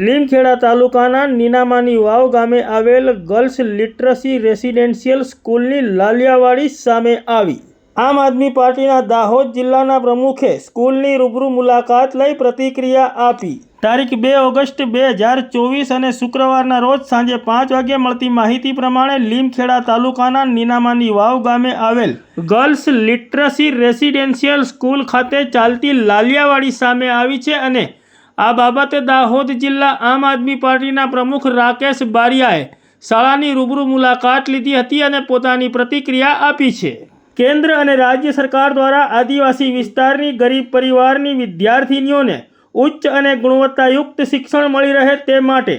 લીમખેડા તાલુકાના નીનામાની વાવ ગામે આવેલ ગર્લ્સ લિટરસી રેસિડેન્શિયલ સ્કૂલની લાલિયાવાડી સામે આવી। આમ આદમી પાર્ટીના દાહોદ જિલ્લાના પ્રમુખે સ્કૂલની રૂબરૂ મુલાકાત લઈ પ્રતિક્રિયા આપી। તારીખ 2 ઓગસ્ટ 2024 અને શુક્રવારના રોજ સાંજે 5 વાગ્યે મળતી માહિતી પ્રમાણે લીમખેડા તાલુકાના નીનામાની વાવ ગામે આવેલ ગર્લ્સ લિટરસી રેસિડેન્શિયલ સ્કૂલ ખાતે ચાલતી લાલિયાવાડી સામે આવી છે અને આ બાબતે દાહોદ જિલ્લા આમ આદમી પાર્ટીના પ્રમુખ રાકેશ બારિયાએ શાળાની રૂબરૂ મુલાકાત લીધી હતી અને પોતાની પ્રતિક્રિયા આપી છે। કેન્દ્ર અને રાજ્ય સરકાર દ્વારા આદિવાસી વિસ્તારની ગરીબ પરિવારની વિદ્યાર્થીનીઓને ઉચ્ચ અને ગુણવત્તાયુક્ત શિક્ષણ મળી રહે તે માટે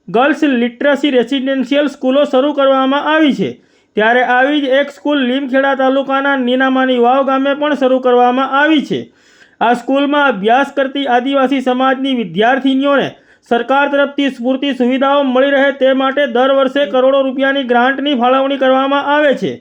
ગર્લ્સ લિટરસી રેસિડેન્શિયલ સ્કૂલો શરૂ કરવામાં આવી છે। ત્યારે આવી જ એક સ્કૂલ લીમખેડા તાલુકાના નીનામાની વાવ ગામે પણ શરૂ કરવામાં આવી છે। આ સ્કૂલમાં અભ્યાસ કરતી આદિવાસી સમાજની વિદ્યાર્થીનીઓને સરકાર તરફથી પૂરતી સુવિધાઓ મળી રહે તે માટે દર વર્ષે કરોડો રૂપિયાની ગ્રાન્ટની ફાળવણી કરવામાં આવે છે,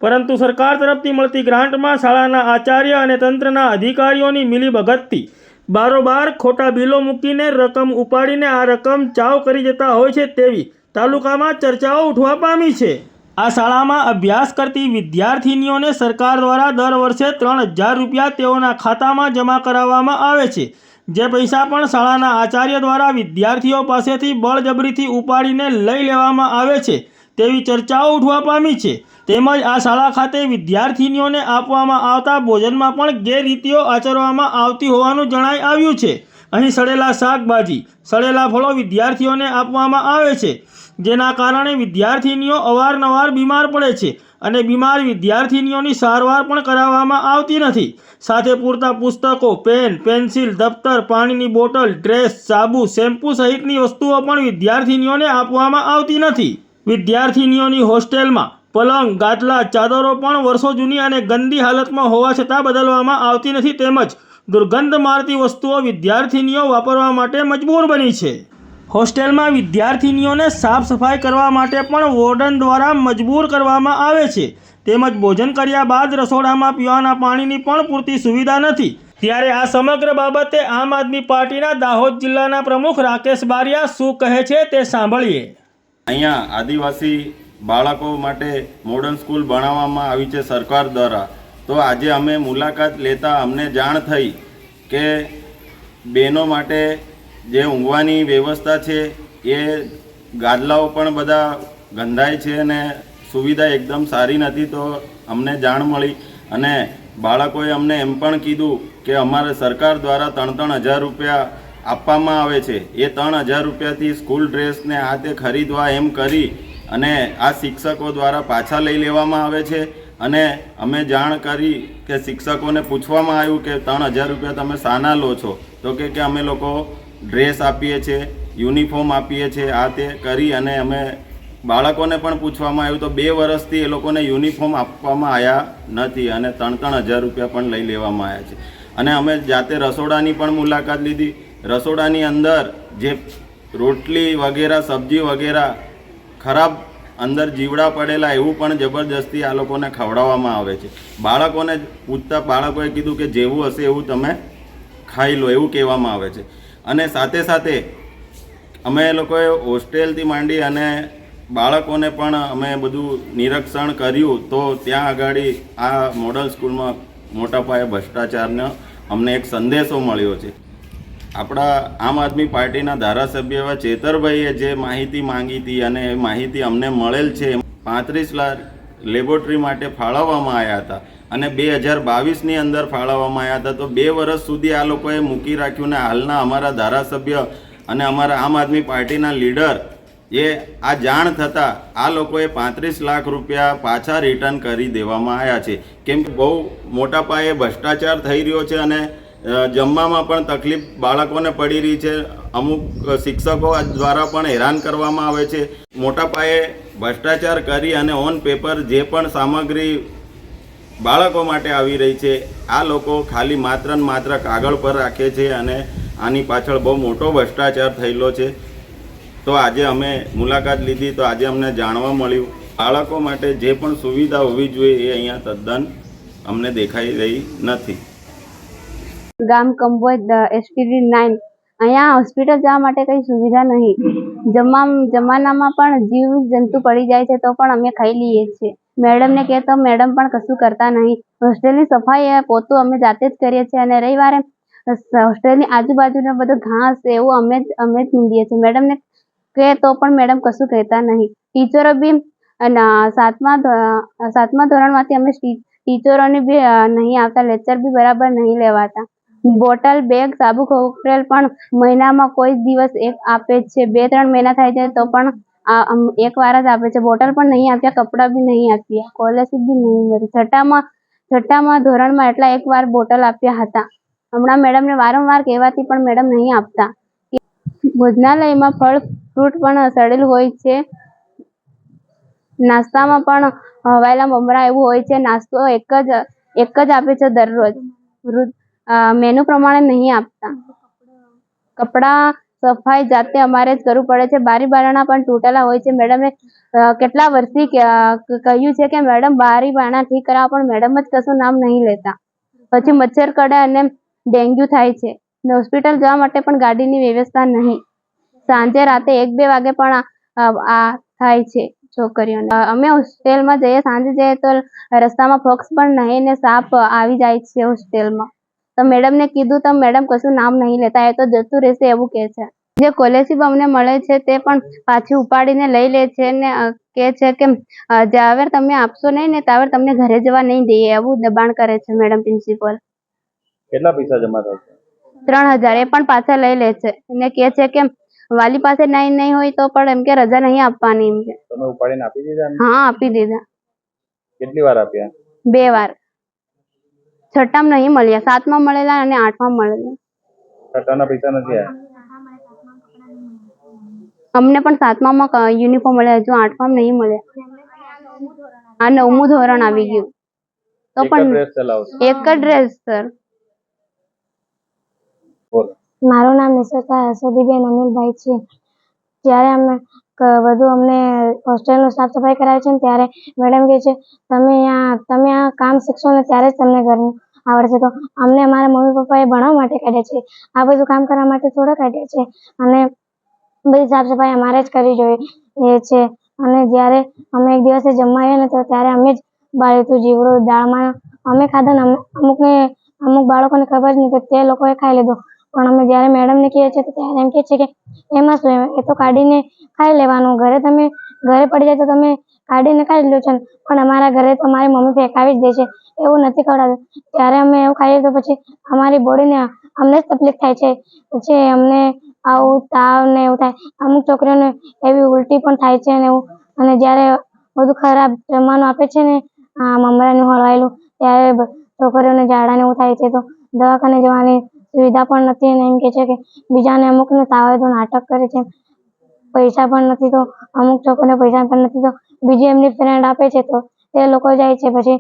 પરંતુ સરકાર તરફથી મળતી ગ્રાન્ટમાં શાળાના આચાર્ય અને તંત્રના અધિકારીઓની મિલીભગતથી બારોબાર ખોટા બિલો મૂકીને રકમ ઉપાડીને આ રકમ ચાવ કરી જતા હોય છે તેવી તાલુકામાં ચર્ચાઓ ઉઠવા પામી છે। આ શાળામાં અભ્યાસ કરતી વિદ્યાર્થીનીઓને સરકાર દ્વારા દર વર્ષે 3000 રૂપિયા તેઓના ખાતામાં જમા કરાવવામાં આવે છે, જે પૈસા પણ શાળાના આચાર્ય દ્વારા વિદ્યાર્થીઓ પાસેથી બળજબરીથી ઉપાડીને લઈ લેવામાં આવે છે તેવી ચર્ચાઓ ઉઠવા પામી છે। તેમજ આ શાળા ખાતે વિદ્યાર્થીનીઓને આપવામાં આવતા ભોજનમાં પણ ગેરરીતિઓ આચરવામાં આવતી હોવાનું જણાઈ આવ્યું છે। અહીં સડેલા શાકભાજી, સડેલા ફળો વિદ્યાર્થીઓને આપવામાં આવે છે, જેના કારણે વિદ્યાર્થીનીઓ અવારનવાર બીમાર પડે છે અને બીમાર વિદ્યાર્થીનીઓની સારવાર પણ કરાવવામાં આવતી નથી। સાથે પૂરતા પુસ્તકો, પેન, પેન્સિલ, દફતર, પાણીની બોટલ, ડ્રેસ, સાબુ, શેમ્પૂ સહિતની વસ્તુઓ પણ વિદ્યાર્થીનીઓને આપવામાં આવતી નથી। વિદ્યાર્થીનીઓની હોસ્ટેલમાં પલંગ, ગાદલા, ચાદરો પણ વર્ષો જૂની અને ગંદી હાલતમાં હોવા છતાં બદલવામાં આવતી નથી તેમજ દુર્ગંધ મારતી વસ્તુઓ વિદ્યાર્થીનીઓ વાપરવા માટે મજબૂર બની છે। હોસ્ટેલમાં વિદ્યાર્થીનીઓને સાફ સફાઈ કરવા માટે પણ વોર્ડન દ્વારા મજબૂર કરવામાં આવે છે તેમજ ભોજન કર્યા બાદ રસોડામાં પીવાના પાણીની પણ પૂરતી સુવિધા નથી। ત્યારે આ સમગ્ર બાબતે આમ આદમી પાર્ટીના દાહોદ જિલ્લાના પ્રમુખ રાકેશ બારિયા શું કહે છે તે સાંભળીએ। અહીંયા આદિવાસી બાળકો માટે મોડર્ન સ્કૂલ બનાવવામાં આવી છે સરકાર દ્વારા। તો આજે અમે મુલાકાત લેતા અમને જાણ થઈ કે બહેનો માટે જે ઊંઘવાની વ્યવસ્થા છે એ ગાદલાઓ પણ બધા ગંધાય છે અને સુવિધા એકદમ સારી નથી। તો અમને જાણ મળી અને બાળકોએ અમને એમ પણ કીધું કે અમારે સરકાર દ્વારા 3-3000 રૂપિયા આપવામાં આવે છે, એ 3000 રૂપિયાથી સ્કૂલ ડ્રેસને આ તે ખરીદવા એમ કરી અને આ શિક્ષકો દ્વારા પાછા લઈ લેવામાં આવે છે। અને અમે જાણ કરી કે શિક્ષકોને પૂછવામાં આવ્યું કે 3000 રૂપિયા તમે શાના લો છો, તો કે અમે લોકો ડ્રેસ આપીએ છીએ, યુનિફોર્મ આપીએ છીએ, આ તે કરી અને અમે બાળકોને પણ પૂછવામાં આવ્યું તો 2 વર્ષથી એ લોકોને યુનિફોર્મ આપવામાં આવ્યા નથી અને 3-3000 રૂપિયા પણ લઈ લેવામાં આવ્યા છે। અને અમે જાતે રસોડાની પણ મુલાકાત લીધી। રસોડાની અંદર જે રોટલી વગેરે, સબ્જી વગેરે ખરાબ અંદર જીવડા પડેલા એવું પણ જબરજસ્તી આ લોકોને ખવડાવવામાં આવે છે। બાળકોને પૂછતા બાળકોએ કીધું કે જેવું હશે એવું તમે ખાઈ લો એવું કહેવામાં આવે છે। અને સાથે સાથે અમે લોકોએ હોસ્ટેલથી માંડી અને બાળકોને પણ અમે બધું નિરીક્ષણ કર્યું તો ત્યાં આગળ આ મોડલ સ્કૂલમાં મોટા પાયે ભ્રષ્ટાચારનો અમને એક સંદેશો મળ્યો છે। આપણા આમ આદમી પાર્ટીના ધારાસભ્ય એવા ચેતરભાઈએ જે માહિતી માંગી હતી અને એ માહિતી અમને મળેલ છે। 35 લાખ લેબોરેટરી માટે ફાળવવામાં આવ્યા હતા અને 2022ની અંદર ફાળવવામાં આવ્યા હતા। તો 2 વર્ષ સુધી આ લોકોએ મૂકી રાખ્યું ને હાલના અમારા ધારાસભ્ય અને અમારા આમ આદમી પાર્ટીના લીડર એ આ જાણ થતાં આ લોકોએ 35 લાખ રૂપિયા પાછા રિટર્ન કરી દેવામાં આવ્યા છે, કેમ કે બહુ મોટા પાયે ભ્રષ્ટાચાર થઈ રહ્યો છે અને જમવામાં પણ તકલીફ બાળકોને પડી રહી છે। અમુક શિક્ષકો દ્વારા પણ હેરાન કરવામાં આવે છે। મોટા પાયે ભ્રષ્ટાચાર કરી અને ઓન પેપર જે પણ સામગ્રી બાળકો માટે આવી રહી છે આ લોકો ખાલી માત્ર ને માત્ર કાગળ પર રાખે છે અને આની પાછળ બહુ મોટો ભ્રષ્ટાચાર થયેલો છે। તો આજે અમે મુલાકાત લીધી તો આજે અમને જાણવા મળ્યું બાળકો માટે જે પણ સુવિધા હોવી જોઈએ એ અહીંયા તદ્દન અમને દેખાઈ રહી નથી। ગામ કંબોજ એસપીડી 9 અહીંયા હોસ્પિટલ જવા માટે કઈ સુવિધા નહીં. જમવાનામાં પણ જીવ જંતુ પડી જાય છે તો પણ અમે ખાઈ લઈએ છીએ. મેડમને કહે તો મેડમ પણ કશું કરતા નહીં. હોસ્ટેલની સફાઈ પોતું અમે જાતે જ કરીએ છીએ અને રવિવારે હોસ્ટેલની આજુબાજુનો બધો ઘાસ એવું અમે જ નીંદીએ છીએ. મેડમને કહે તો પણ મેડમ કશું કહેતા નહીં. ટીચરો બી સાતમા ધોરણમાંથી અમે ટીચરોની બી નહીં આવતા, લેક્ચર બી બરાબર નહીં લેવાતા. બોટલ, બેગ, સાબુ, ખોપરેલ પણ મહિનામાં કોઈ દિવસ એક આપે છે. 2-3 મહિના થાય છે તો પણ એક વાર જ આપે છે. બોટલ પણ નહીં આપ્યા, કપડાં બી નહીં આપ્યા, સ્કોલરશીપ બી નહીં મળી. છઠ્ઠામાં ધોરણમાં એટલા એક વાર બોટલ આપ્યા હતા. હમણાં મેડમને વારંવાર કહેવાથી પણ મેડમ નહીં આપતા. ભોજનાલયમાં ફળ ફ્રૂટ પણ સડેલું હોય છે. નાસ્તામાં પણ હવાયેલા મમરા એવું હોય છે. નાસ્તો એક જ આપે છે દરરોજ. મેનુ પ્રમાણે નહીં આપતા. કપડાં સફાઈ જાતે અમારે જ કરવું પડે છે. બારી બારણા પણ તૂટેલા હોય છે. મેડમને કેટલા વર્ષથી કહ્યું છે કે મેડમ બારી બારણા ઠીક કરાવો, પણ મેડમ જ કશું નામ નહીં લેતા. પછી મચ્છર કડે અને ડેન્ગ્યુ થાય છે. હોસ્પિટલ જવા માટે પણ ગાડીની વ્યવસ્થા નહીં. સાંજે રાતે 1-2 વાગે પણ આ થાય છે છોકરીઓને. અમે હોસ્ટેલમાં જઈએ, સાંજે જઈએ તો રસ્તામાં ફોક્સ પણ નહીં ને સાપ આવી જાય છે હોસ્ટેલમાં. તો મેડમને કીધું તો મેડમ કશું નામ નહીં લેતા, એ તો જતું રહેશે એવું કહે છે. જે સ્કોલરશીપ અમને મળે છે તે પણ પાછી ઉપાડીને લઈ લે છે ને કહે છે કે જ્યાવર તમે આપશો નહીં ને ત્યાવર તમને ઘરે જવા નહીં દઈએ, એવું દબાણ કરે છે મેડમ પ્રિન્સિપલ. કેટલા પૈસા જમા થાય છે? 3000 એ પણ પાછા લઈ લે છે અને કહે છે કે વાલી પાસે નહીં હોય તો પણ એમ કે રજા નહીં આપવાની એમ કે. તમે ઉપાડીને આપી દીધા? હા, આપી દીધા. કેટલી વાર આપ્યા? 2 વાર. છઠ્ઠામાં નહીં મળ્યા, 7માં મળેલા અને 8માં મળેલા. છઠ્ઠાના પૈસા નથી આવ્યા? અમને પણ 7માં યુનિફોર્મ મળ્યા, હજુ 8માં નહીં મળ્યા. આ 9મું ધોરણ આવી ગયું તો પણ એક જ ડ્રેસ સર. મારું નામ નિશા હસદીબેન અનિલભાઈ છે. જ્યારે અમે અમને હોસ્ટેલનું સાફ સફાઈ કરાવે છે ને ત્યારે મેડમ કહે છે તમે આ કામ શીખશો ને ત્યારે જ તમને ઘરનું આવડશે. તો અમને અમારા મમ્મી પપ્પાએ ભણવા માટે કાઢ્યા છે, આ બધું કામ કરવા માટે થોડા કાઢ્યા છે. અને બધી સાફ સફાઈ અમારે જ કરવી જોઈએ છે. અને જ્યારે અમે એક દિવસે જમવા આવ્યા ને તો ત્યારે અમે જ બાળ્યું હતું જીવડું દાળમાં. અમે ખાધા ને અમુક બાળકોને ખબર જ નહીં તો તે લોકોએ ખાઈ લીધું. પણ અમે જ્યારે મેડમને કહીએ છીએ તો ત્યારે એમ કહે છે કે એમાં શું, એ તો કાઢીને ખાઈ લેવાનું, ઘરે પડી જાય તો તમે કાઢીને ખાઈ લો છો. પણ અમારા ઘરે તો અમારી મમ્મી ફેંકાવી જ દે છે, એવું નથી ખવડાવતું. ત્યારે અમે એવું ખાઈએ તો પછી અમારી બોડીને અમને જ તકલીફ થાય છે. પછી અમને આવું તાવ ને એવું થાય. અમુક છોકરીઓને એવી ઉલટી પણ થાય છે ને એવું. અને જ્યારે બધું ખરાબ જમવાનું આપે છે ને મમરાનું હળવાયેલું, ત્યારે છોકરીઓને ઝાડા ને એવું થાય છે તો દવાખાને જવાની સુવિધા પણ નથી. અને એમ કહે છે કે બીજાને અમુકને તાવ આવે તો નાટક કરે છે. પૈસા પણ નથી તો અમુક છોકરીઓને પૈસા પણ નથી તો બીજી એમની ફ્રેન્ડ આપે છે તો તે લોકો જાય છે. પછી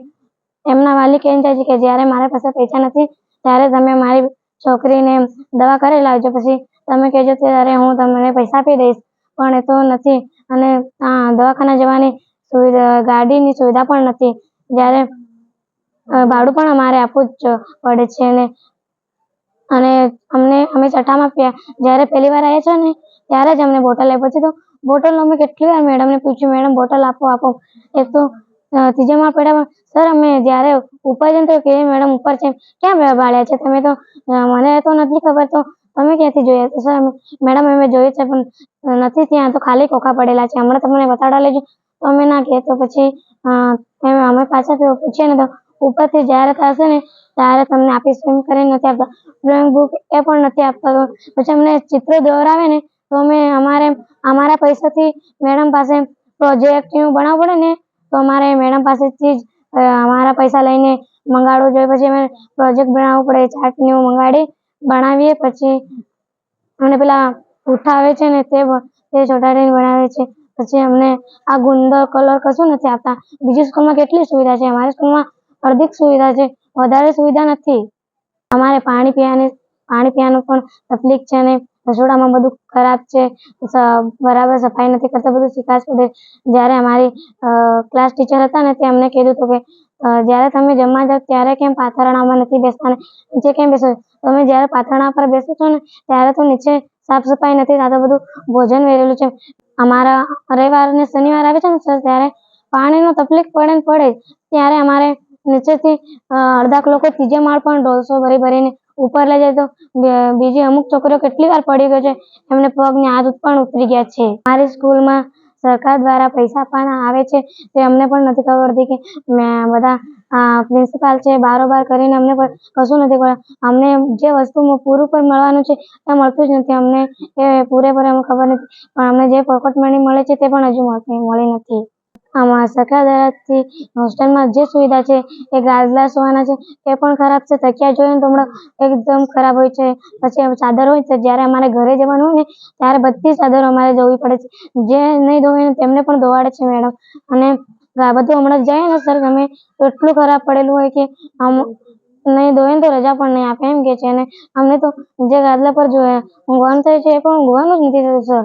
એમના વાલી કહીને જાય છે કે જ્યારે મારા પાસે પૈસા નથી ત્યારે તમે મારી છોકરીને દવા કરી લાવજો, પછી તમે કહેજો ત્યારે હું તમને પૈસા આપી દઈશ. પણ એ તો નથી. અને દવાખાના જવાની ગાડીની સુવિધા પણ નથી. જ્યારે ભાડું પણ અમારે આપવું જ પડે છે. અને અમે છઠ્ઠામાં જ્યારે પહેલી વાર આવ્યા છે ને ત્યારે જ અમને બોટલ આપી. પછી તો બોટલ અમે કેટલી વાર મેડમને પૂછ્યું, મેડમ બોટલ આપો. એક તો ત્રીજા માળ પડ્યા સર, અમે જ્યારે ઉપર જઈને તો કે મેડમ ઉપર છે, ક્યાં બાળ્યા છે તમે? તો મને તો નથી ખબર, તો તમે ક્યાંથી જોયા? તો સર મેડમ અમે જોયું છે પણ નથી, ત્યાં તો ખાલી ખોખા પડેલા છે, હમણાં તમને બતાવડા લેજો. તો અમે ના કહીએ તો પછી અમે પાછા પૂછીએ ને તો ઉપરથી જ્યારે થશે ને ત્યારે તમને આપીશ એમ કરીને નથી આપતા. ડ્રોઈંગ બુક એ પણ નથી આપતા. તો પછી અમને ચિત્ર દોરાવે ને તો અમે અમારા પૈસાથી મેડમ પાસે પ્રોજેક્ટ એવું બનાવવું પડે ને તો અમારે મેડમ પાસેથી જ અમારા પૈસા લઈને મંગાડવું જોઈએ. પછી અમે પ્રોજેક્ટ બનાવવું પડે, ચાર્ટ ને એવું બનાવીએ. પછી અમને પેલા ઉઠાવે છે ને તે ચોટાડીને બનાવે છે. પછી અમને આ ગુંદર કલર કશું નથી આપતા. બીજી સ્કૂલમાં કેટલી સુવિધા છે, અમારી સ્કૂલમાં અડધી સુવિધા છે, વધારે સુવિધા નથી. અમારે પાણી પીવાનું પણ તકલીફ છે અને રસોડામાં બધું ખરાબ છે, બરાબર સફાઈ નથી કરતા, બધું શીખાશ પડે. જ્યારે અમારી ક્લાસ ટીચર હતા ને તે અમને કીધું હતું કે જ્યારે તમે જમવા જાઓ ત્યારે કેમ પાથરણામાં નથી બેસતા ને નીચે કેમ બેસો છો? તમે જ્યારે પાથરણા પર બેસો છો ને ત્યારે તો નીચે સાફ સફાઈ નથી થતા, બધું ભોજન વેરેલું છે. અમારા રવિવાર ને શનિવાર આવે છે ને સર, ત્યારે પાણીનો તકલીફ પડે ને પડે જ. ત્યારે અમારે નીચેથી અડધાક લોકો ત્રીજે માળ પણ ડોલસો ભરી ભરીને ઉપર લઈ જાય, તો બીજી અમુક છોકરીઓ કેટલી વાર પડી ગયો છે, એમને પગને હાથ પણ ઉતરી ગયા છે. મારી સ્કૂલમાં સરકાર દ્વારા પૈસા પણ આવે છે, તે અમને પણ નથી ખબર પડતી કે બધા પ્રિન્સિપાલ છે બારોબાર કરીને અમને પણ કશું નથી ખબર. અમને જે વસ્તુ પૂરું પર મળવાનું છે એ મળતું જ નથી. અમને એ પૂરેપૂરે અમને ખબર નથી, પણ અમને જે પોકેટ મની મળે છે તે પણ હજુ મળી નથી. આમાં સરકાર દ્વારાથી હોસ્ટેલમાં જે સુવિધા છે એ ગાદલા સોવાના છે એ પણ ખરાબ છે. તકિયા જોઈએ તો હમણાં એકદમ ખરાબ હોય છે. પછી ચાદર હોય તો જ્યારે અમારે ઘરે જવાનું હોય ને ત્યારે બધી ચાદરો અમારે ધોવી પડે છે. જે નહીં ધોવે ને તેમને પણ ધોવાડે છે મેડમ. અને બધું હમણાં જાય ને સર તમે તો એટલું ખરાબ પડેલું હોય કે આમ નહીં ધોવે ને તો રજા પણ નહીં આપે એમ કે છે. અને અમને તો જે ગાદલા પર ઊંઘવાનું થાય છે એ પણ ઊંઘવાનું જ નથી થતું સર.